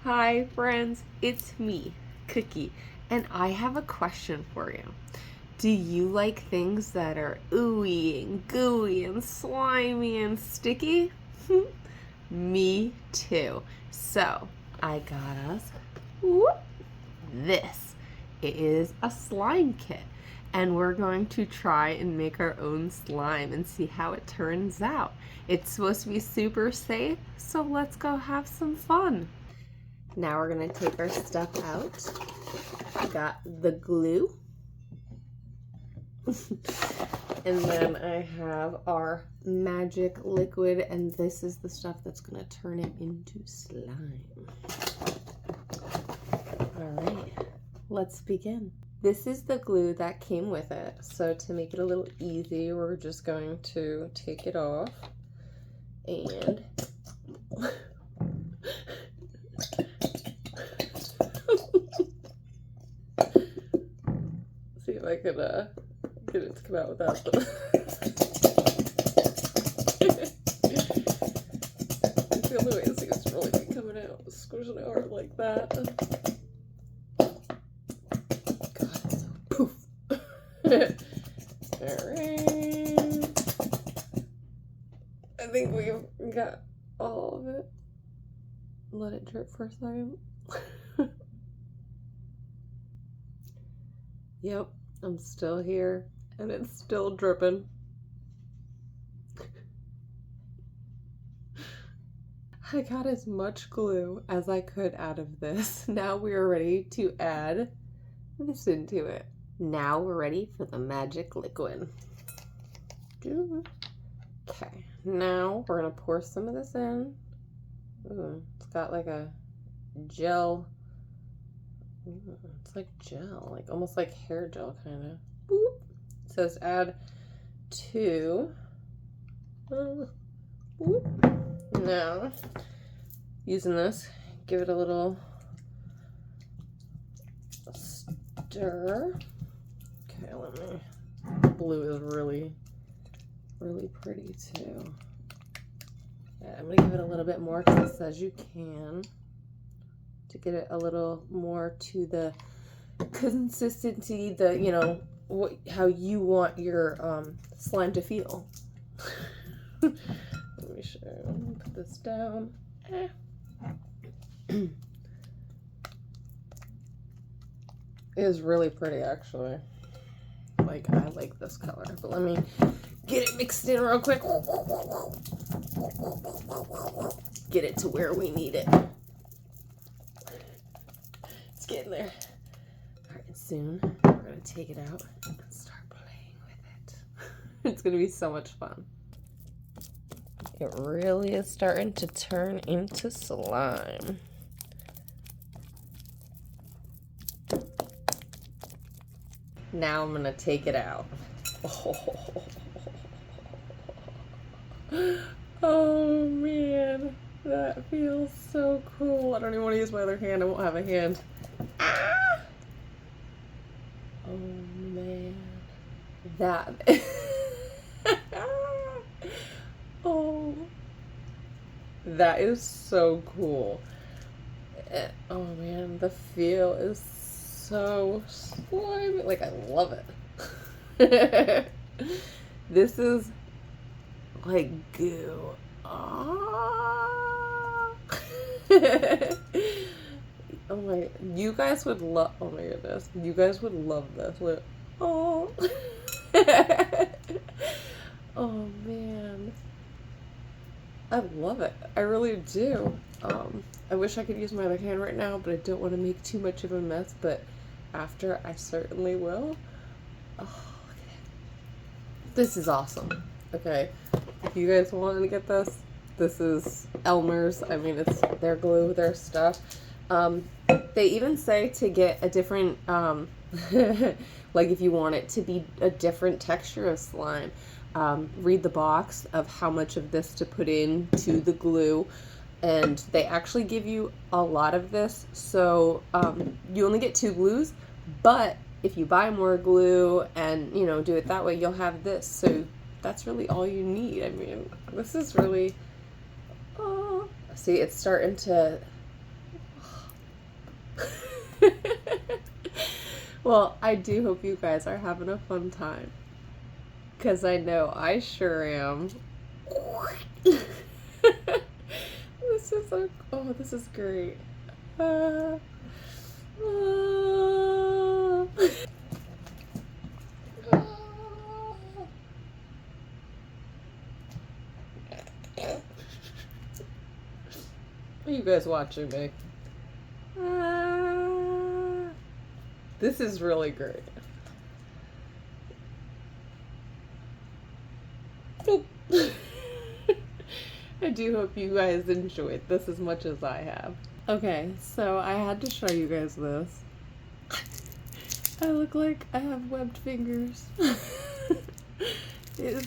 Hi friends, it's me, Cookie, and I have a question for you. Do you like things that are ooey and gooey and slimy and sticky? Me too. So, I got us this. It is a slime kit, and we're going to try and make our own slime and see how it turns out. It's supposed to be super safe, so let's go have some fun. Now we're gonna take our stuff out. I got the glue. And then I have our magic liquid, and this is the stuff that's gonna turn it into slime. All right, let's begin. This is the glue that came with it. So to make it a little easy, we're just going to take it off and see if I could get it to come out without the it's the only way it seems to really be coming out, squishing it hard like that. God, it's so poof. Alright. I think we've got all of it. Let it drip for a second. Yep, I'm still here, and it's still dripping. I got as much glue as I could out of this. Now we are ready to add this into it. Now we're ready for the magic liquid. Okay, now we're gonna pour some of this in. Ooh, it's got like a gel. Ooh, it's like gel, like almost like hair gel kind of. Boop. It says add 2. Now, using this, give it a little stir. Okay, let me. Blue is really pretty too. Yeah, I'm gonna give it a little bit more because it says you can, to get it a little more to the consistency, the, you know, how you want your slime to feel. Let me show you. Put this down. It is really pretty, actually. Like, I like this color, but let me get it mixed in real quick. Get it to where we need it. It's getting there. All right, soon we're gonna take it out and start playing with it. It's gonna be so much fun. It really is starting to turn into slime. Now I'm gonna take it out. Oh man, that feels so cool. I don't even want to use my other hand. I won't have a hand. Ah! Oh man, that. Oh, that is so cool. Oh man, the feel is so slimy. Like, I love it. This is like goo. Oh. Oh my, you guys would love, oh my goodness, you guys would love this. Look. Oh. Oh man, I love it. I really do. I wish I could use my other hand right now, but I don't want to make too much of a mess, but after, I certainly will. Oh, look at it. This is awesome. Okay, if you guys want to get this, this is Elmer's. I mean, it's their glue, their stuff. They even say to get a different, like if you want it to be a different texture of slime, read the box of how much of this to put into the glue. And they actually give you a lot of this, so you only get 2 glues, but if you buy more glue and, you know, do it that way, you'll have this. So that's really all you need. I mean, this is really, oh, see, it's starting to, Well, I do hope you guys are having a fun time. Because I know I sure am. This is so, oh, this is great. Uh, uh. Are you guys watching me? This is really great. I do hope you guys enjoyed this as much as I have. Okay, so I had to show you guys this. I look like I have webbed fingers. It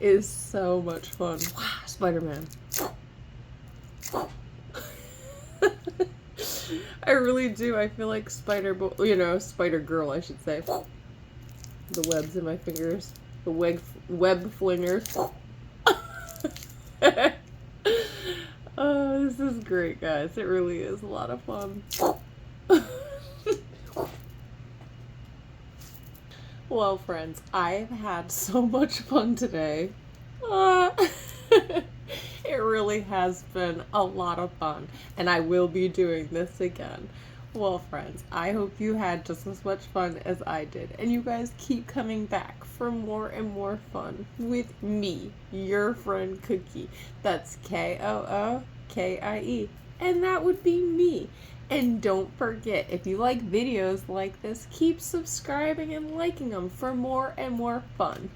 is so much fun. Spider-Man. I really do. I feel like Spider-Girl, I should say. The webs in my fingers. The web flingers. Oh, this is great, guys. It really is a lot of fun. Well, friends, I've had so much fun today. It really has been a lot of fun, and I will be doing this again. Well, friends, I hope you had just as much fun as I did, and you guys keep coming back for more and more fun with me, your friend Kookie. That's Kookie, and that would be me. And don't forget, if you like videos like this, keep subscribing and liking them for more and more fun.